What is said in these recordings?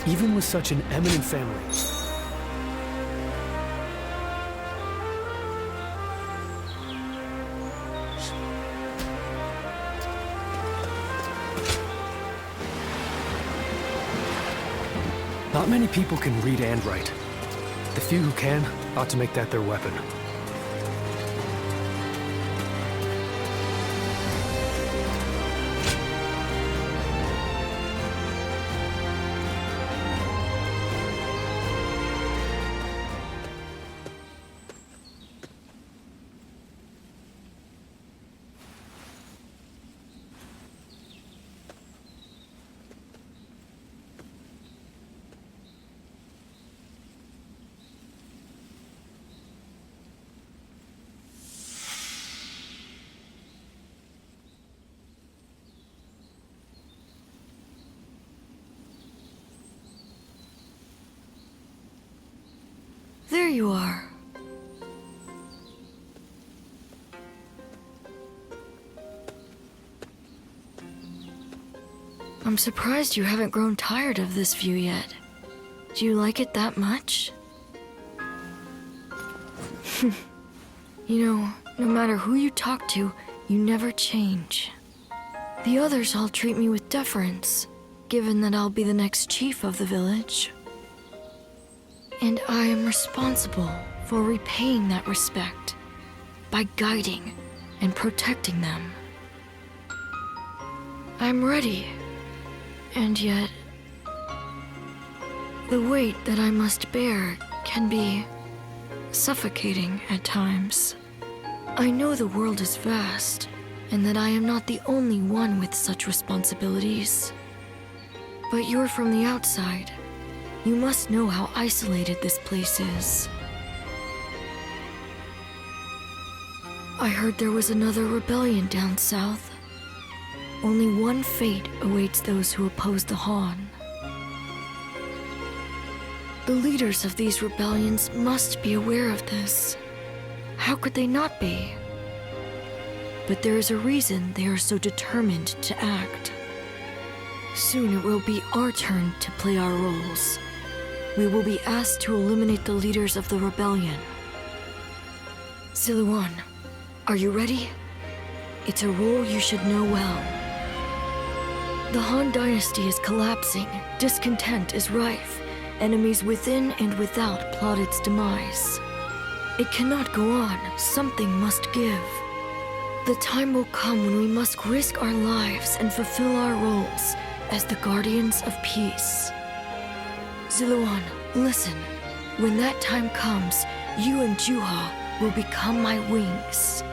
even with such an eminent family. Not many people can read and write. The few who can ought to make that their weapon. There you are. I'm surprised you haven't grown tired of this view yet. Do you like it that much? You know, no matter who you talk to, you never change. The others all treat me with deference, given that I'll be the next chief of the village. And I am responsible for repaying that respect by guiding and protecting them. I'm ready, and yet the weight that I must bear can be suffocating at times. I know the world is vast, and that I am not the only one with such responsibilities. But you're from the outside. You must know how isolated this place is. I heard there was another rebellion down south. Only one fate awaits those who oppose the Han. The leaders of these rebellions must be aware of this. How could they not be? But there is a reason they are so determined to act. Soon it will be our turn to play our roles. We will be asked to eliminate the leaders of the rebellion. Siluan, are you ready? It's a role you should know well. The Han dynasty is collapsing, discontent is rife, enemies within and without plot its demise. It cannot go on, something must give. The time will come when we must risk our lives and fulfill our roles as the guardians of peace. Siluan, listen. When that time comes, you and Juha will become my wings.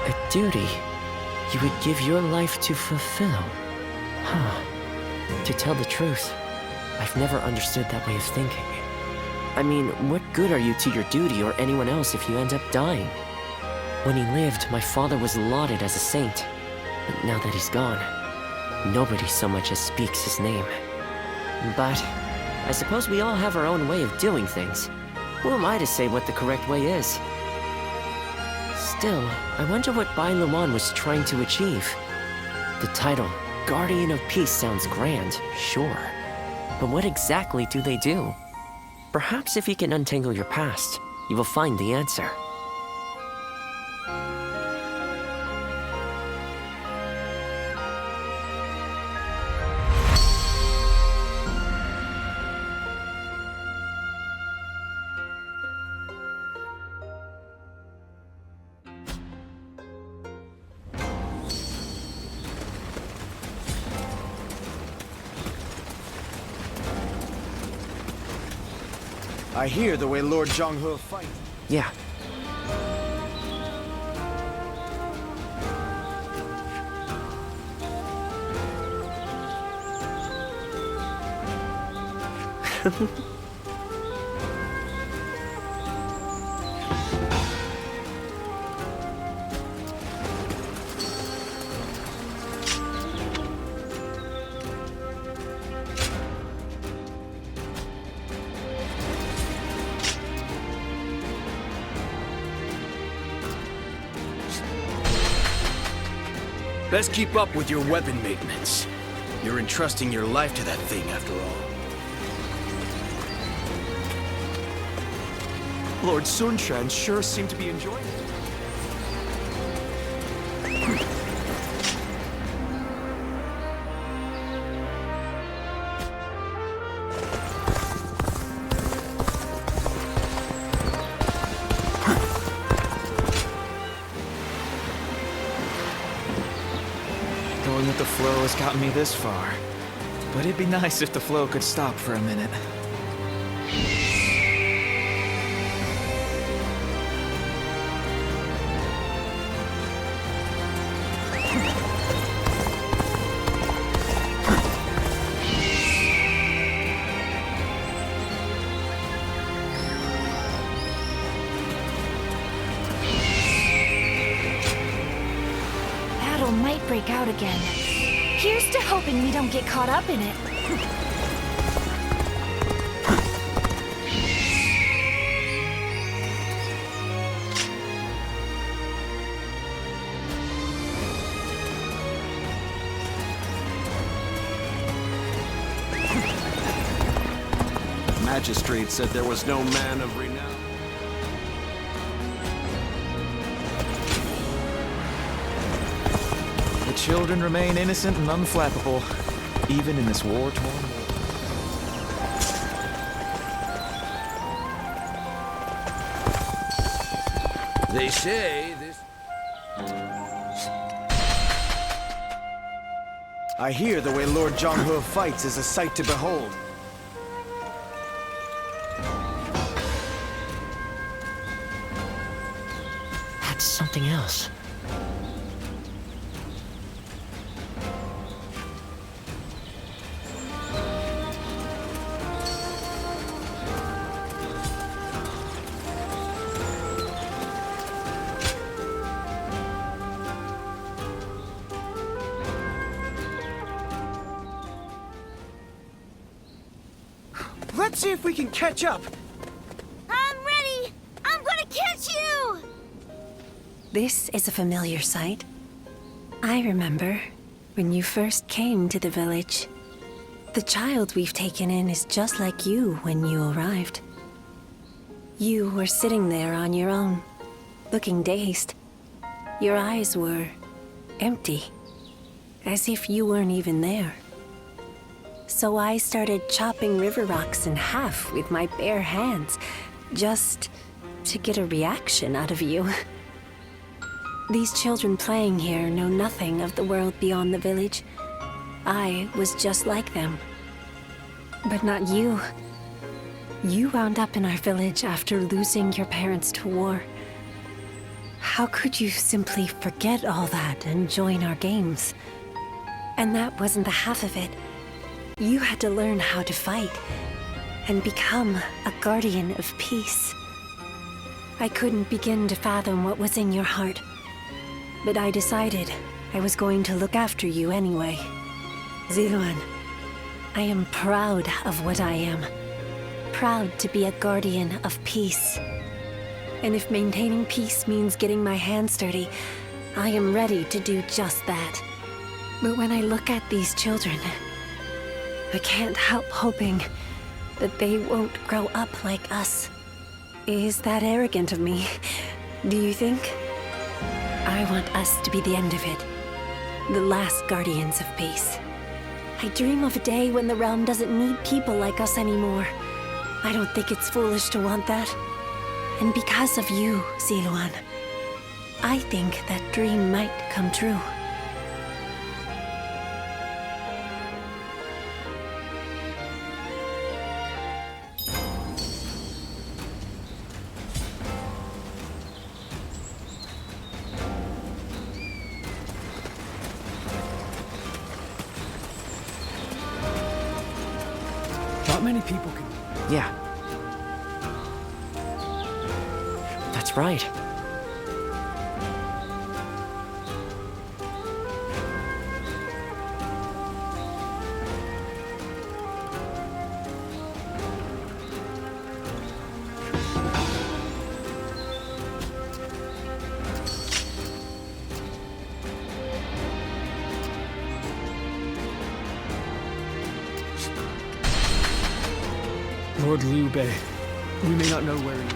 A duty you would give your life to fulfill? Huh. To tell the truth, I've never understood that way of thinking. I mean, what good are you to your duty or anyone else if you end up dying? When he lived, my father was lauded as a saint. But now that he's gone, nobody so much as speaks his name. But I suppose we all have our own way of doing things. Who am I to say what the correct way is? Still, I wonder what Bai Luan was trying to achieve. The title, Guardian of Peace, sounds grand, sure. But what exactly do they do? Perhaps if you can untangle your past, you will find the answer. I hear the way Lord Zhonghe fights. Yeah. Best keep up with your weapon maintenance. You're entrusting your life to that thing, after all. Lord Sunshan sure seemed to be enjoying it. Going with the flow has gotten me this far. But it'd be nice if the flow could stop for a minute. Battle might break out again. Here's to hoping we don't get caught up in it. Magistrate said there was no man of renown. The children remain innocent and unflappable, even in this war-torn world. They say this... I hear the way Lord Zhonghe fights is a sight to behold. That's something else. Let's see if we can catch up. I'm ready! I'm gonna catch you! This is a familiar sight. I remember when you first came to the village. The child we've taken in is just like you when you arrived. You were sitting there on your own, looking dazed. Your eyes were empty, as if you weren't even there. So I started chopping river rocks in half with my bare hands, just to get a reaction out of you. These children playing here know nothing of the world beyond the village. I was just like them. But not you. You wound up in our village after losing your parents to war. How could you simply forget all that and join our games? And that wasn't the half of it. You had to learn how to fight and become a guardian of peace. I couldn't begin to fathom what was in your heart, but I decided I was going to look after you anyway. Ziluan, I am proud of what I am. Proud to be a guardian of peace. And if maintaining peace means getting my hands dirty, I am ready to do just that. But when I look at these children, I can't help hoping that they won't grow up like us. Is that arrogant of me? Do you think? I want us to be the end of it. The last guardians of peace. I dream of a day when the realm doesn't need people like us anymore. I don't think it's foolish to want that. And because of you, Ziluan, I think that dream might come true. Not many people can... Yeah. That's right. Lord Liu Bei. We may not know where he is.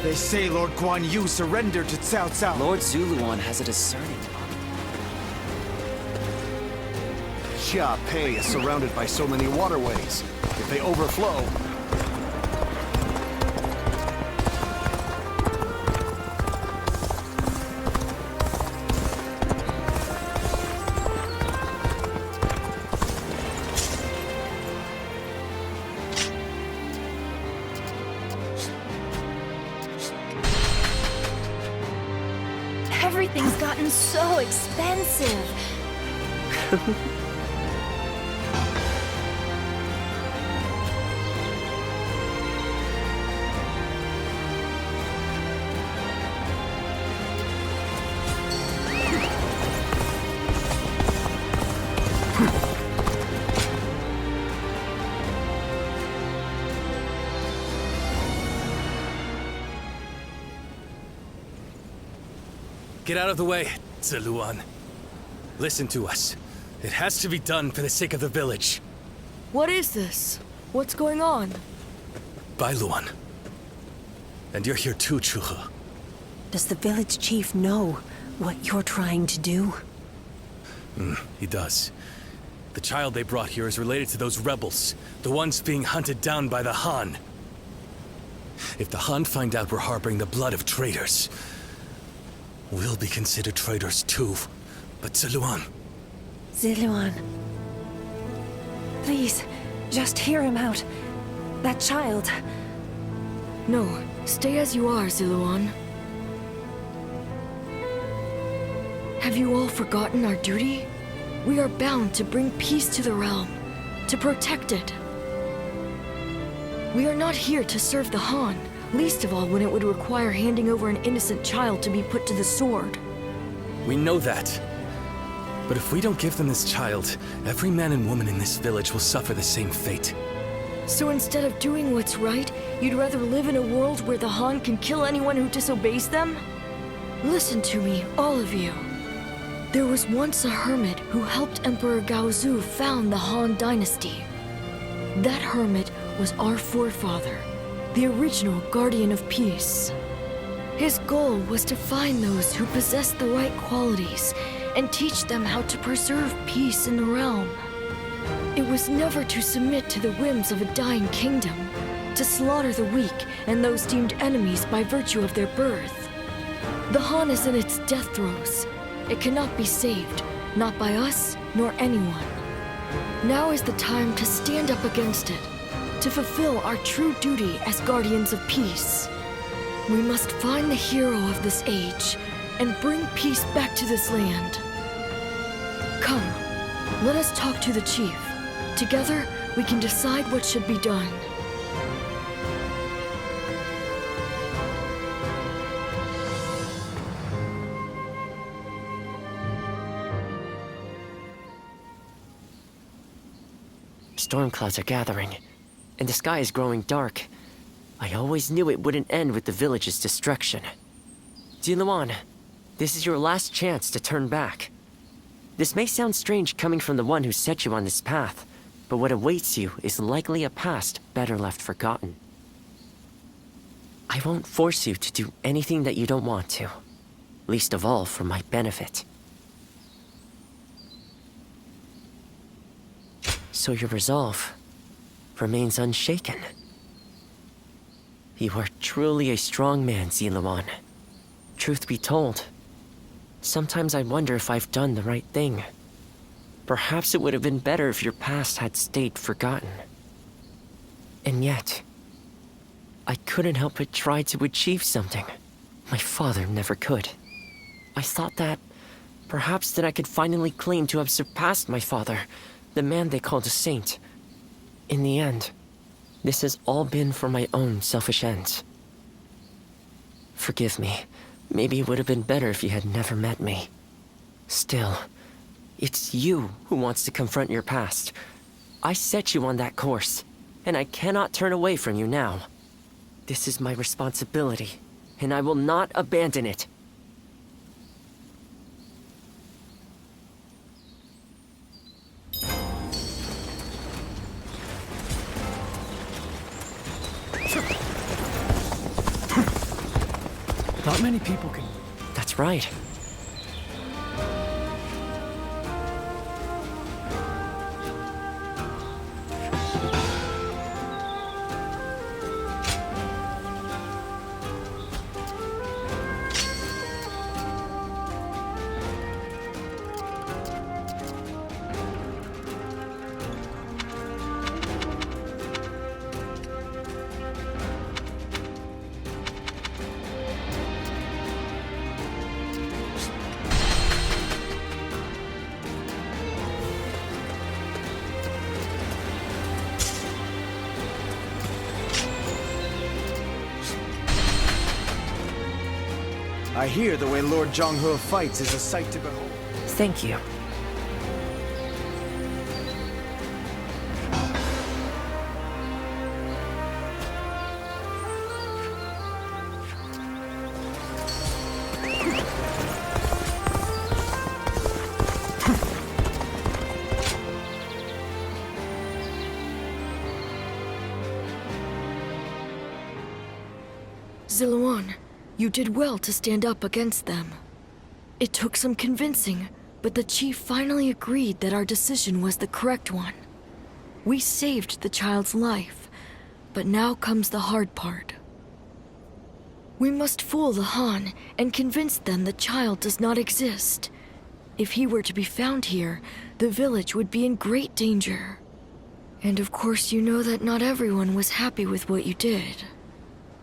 They say Lord Guan Yu surrendered to Cao Cao. Lord Zuluan has a discerning eye. Xia Pei is surrounded by so many waterways. If they overflow... Everything's gotten so expensive. Get out of the way, Ziluan. Listen to us. It has to be done for the sake of the village. What is this? What's going on? Bailuan. And you're here too, Chuhe. Does the village chief know what you're trying to do? He does. The child they brought here is related to those rebels, the ones being hunted down by the Han. If the Han find out we're harboring the blood of traitors, we'll be considered traitors too. But Ziluan... Ziluan. Please, just hear him out. That child. No, stay as you are, Ziluan. Have you all forgotten our duty? We are bound to bring peace to the realm, to protect it. We are not here to serve the Han, least of all when it would require handing over an innocent child to be put to the sword. We know that. But if we don't give them this child, every man and woman in this village will suffer the same fate. So instead of doing what's right, you'd rather live in a world where the Han can kill anyone who disobeys them? Listen to me, all of you. There was once a hermit who helped Emperor Gaozu found the Han dynasty. That hermit was our forefather, the original Guardian of Peace. His goal was to find those who possessed the right qualities and teach them how to preserve peace in the realm. It was never to submit to the whims of a dying kingdom, to slaughter the weak and those deemed enemies by virtue of their birth. The Han is in its death throes. It cannot be saved, not by us nor anyone. Now is the time to stand up against it, to fulfill our true duty as guardians of peace. We must find the hero of this age and bring peace back to this land. Come, let us talk to the chief. Together, we can decide what should be done. Storm clouds are gathering, and the sky is growing dark. I always knew it wouldn't end with the village's destruction. Ziluan, this is your last chance to turn back. This may sound strange coming from the one who set you on this path, but what awaits you is likely a past better left forgotten. I won't force you to do anything that you don't want to, least of all for my benefit. So your resolve remains unshaken. You are truly a strong man, Ziluan. Truth be told, sometimes I wonder if I've done the right thing. Perhaps it would have been better if your past had stayed forgotten. And yet, I couldn't help but try to achieve something my father never could. I thought that perhaps that I could finally claim to have surpassed my father, the man they called a saint. In the end, this has all been for my own selfish ends. Forgive me. Maybe it would have been better if you had never met me. Still, it's you who wants to confront your past. I set you on that course, and I cannot turn away from you now. This is my responsibility, and I will not abandon it. many people can... That's right. I hear the way Lord Zhonghe fights is a sight to behold. Thank you. Ziluan, you did well to stand up against them. It took some convincing, but the chief finally agreed that our decision was the correct one. We saved the child's life, but now comes the hard part. We must fool the Han and convince them the child does not exist. If he were to be found here, the village would be in great danger. And of course you know that not everyone was happy with what you did.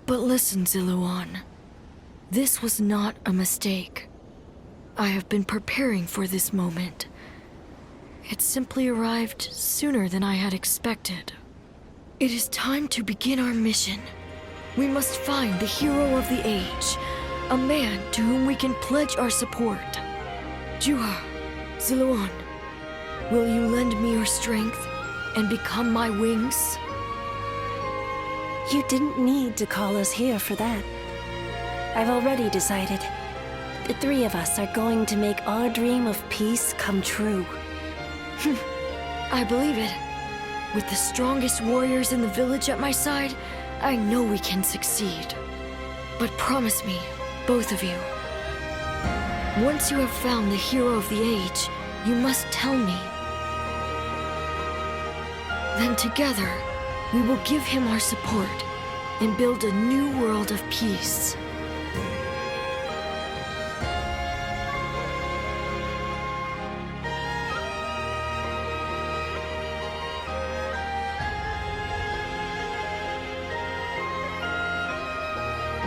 But listen, Ziluan. This was not a mistake. I have been preparing for this moment. It simply arrived sooner than I had expected. It is time to begin our mission. We must find the hero of the age, a man to whom we can pledge our support. Juha, Ziluan, will you lend me your strength and become my wings? You didn't need to call us here for that. I've already decided. The three of us are going to make our dream of peace come true. I believe it. With the strongest warriors in the village at my side, I know we can succeed. But promise me, both of you. Once you have found the hero of the age, you must tell me. Then together, we will give him our support and build a new world of peace.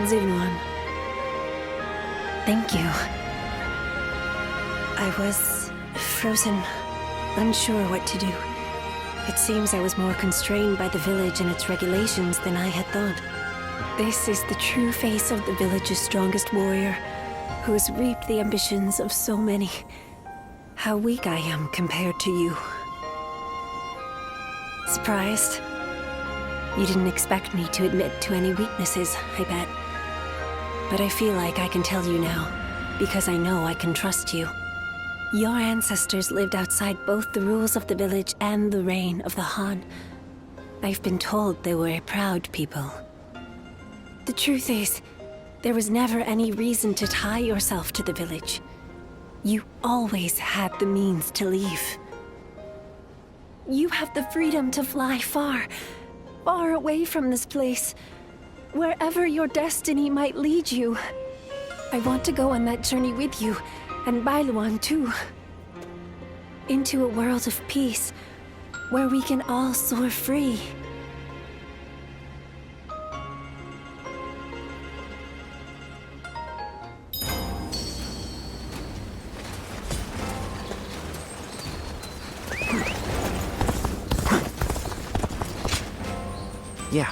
Ziluan, thank you. I was frozen, unsure what to do. It seems I was more constrained by the village and its regulations than I had thought. This is the true face of the village's strongest warrior, who has reaped the ambitions of so many. How weak I am compared to you. Surprised? You didn't expect me to admit to any weaknesses, I bet. But I feel like I can tell you now, because I know I can trust you. Your ancestors lived outside both the rules of the village and the reign of the Han. I've been told they were a proud people. The truth is, there was never any reason to tie yourself to the village. You always had the means to leave. You have the freedom to fly far, far away from this place, wherever your destiny might lead you. I want to go on that journey with you, and Bailuan too. Into a world of peace, where we can all soar free. Yeah.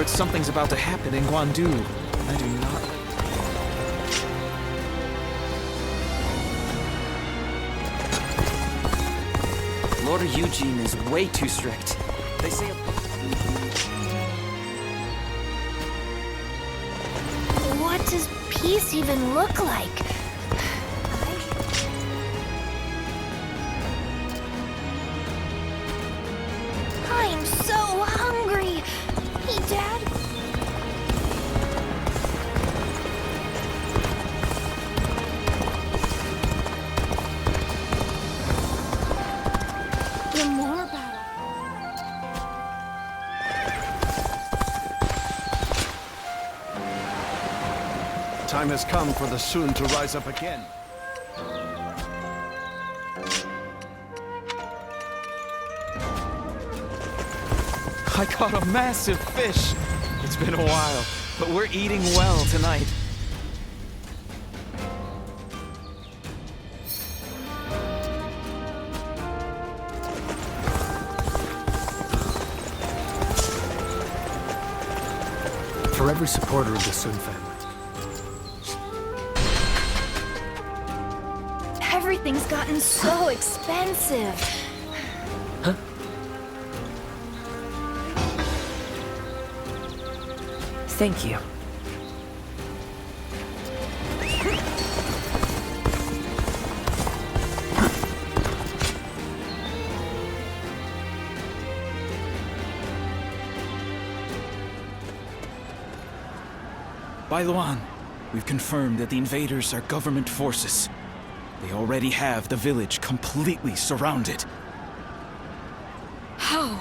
heard something's about to happen in Guandu. I do not... Lord Eugene is way too strict. They say... What does peace even look like? I'm so hungry. Hey, Dad. The more battle. Time has come for the Sun to rise up again. I caught a massive fish! It's been a while, but we're eating well tonight. For every supporter of the Sun family. Everything's gotten so expensive. Thank you. Bailuan, we've confirmed that the invaders are government forces. They already have the village completely surrounded. How?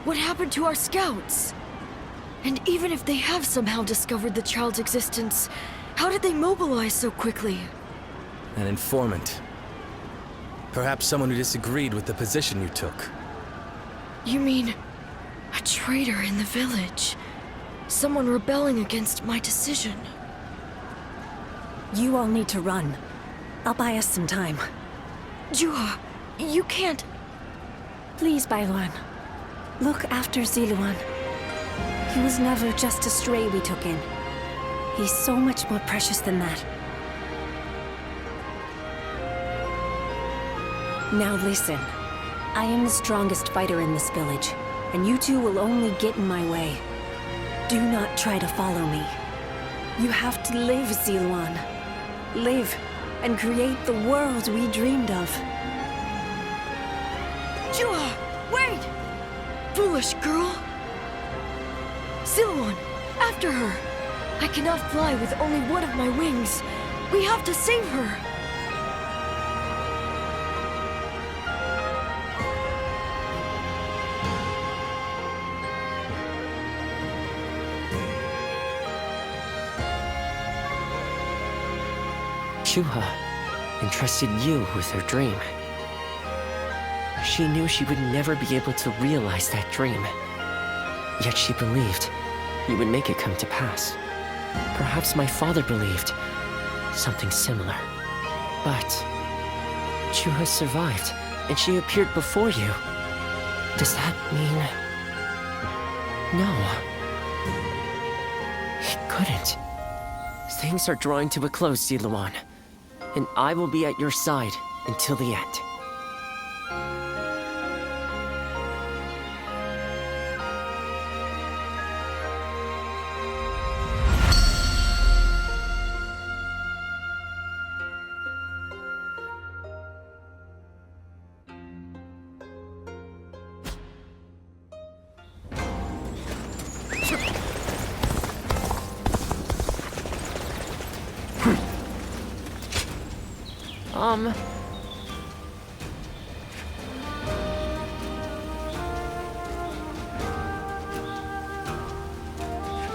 What happened to our scouts? And even if they have somehow discovered the child's existence, how did they mobilize so quickly? An informant. Perhaps someone who disagreed with the position you took. You mean a traitor in the village? Someone rebelling against my decision? You all need to run. I'll buy us some time. Juha, you can't... Please, Bailuan. Look after Ziluan. He was never just a stray we took in. He's so much more precious than that. Now listen. I am the strongest fighter in this village, and you two will only get in my way. Do not try to follow me. You have to live, Ziluan. Live, and create the world we dreamed of. Juha, wait! Foolish girl! Ziluan, after her! I cannot fly with only one of my wings. We have to save her! Juha entrusted you with her dream. She knew she would never be able to realize that dream. Yet she believed you would make it come to pass. Perhaps my father believed something similar. But Juha survived, and she appeared before you. Does that mean... No. It couldn't. Things are drawing to a close, Ziluan. And I will be at your side until the end.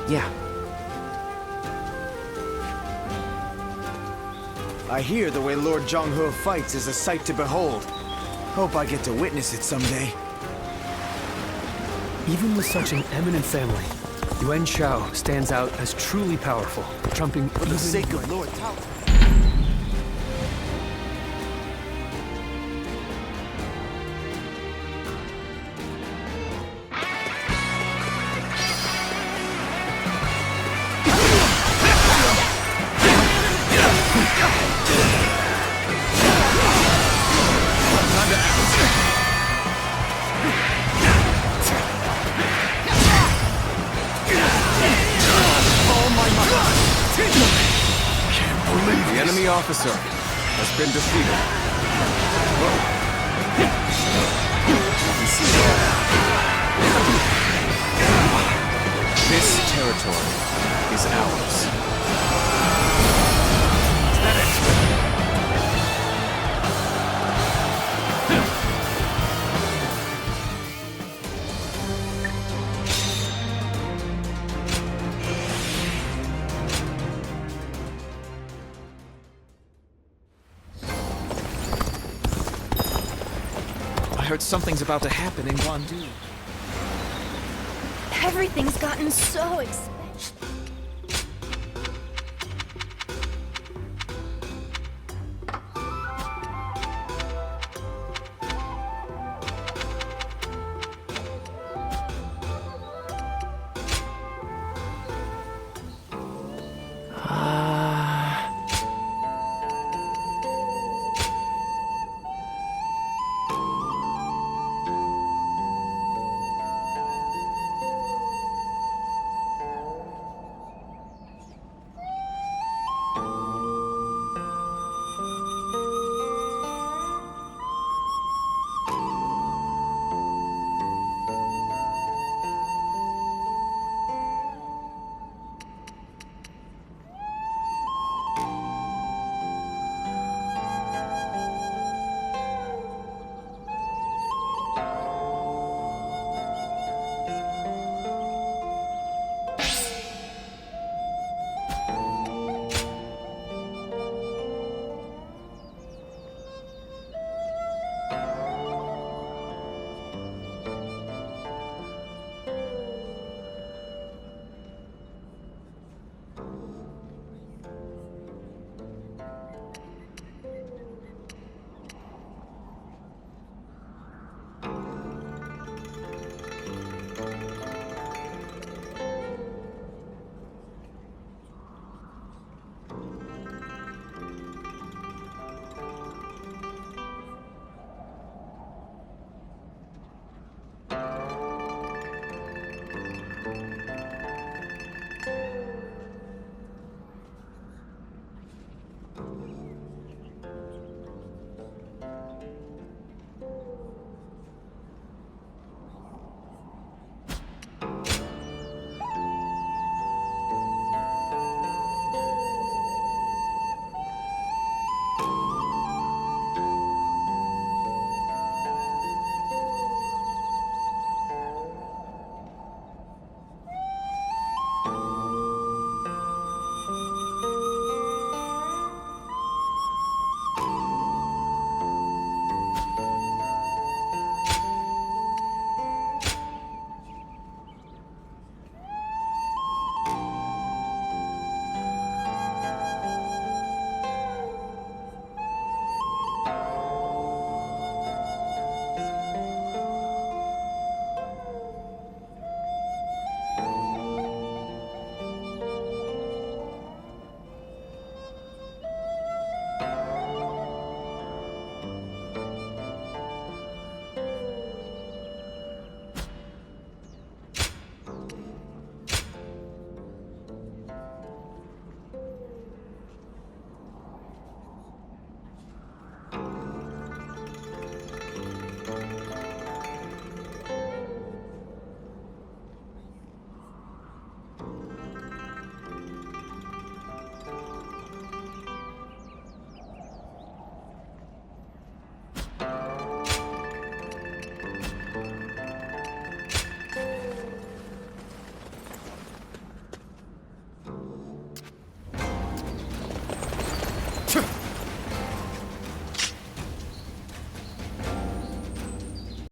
Yeah. I hear the way Lord Zhonghe fights is a sight to behold. Hope I get to witness it someday. Even with such an eminent family, Yuan Shao stands out as truly powerful, trumping For the sake of Lord Tao. The enemy officer has been defeated. This territory is ours. I heard something's about to happen in Guandu. Everything's gotten so expensive.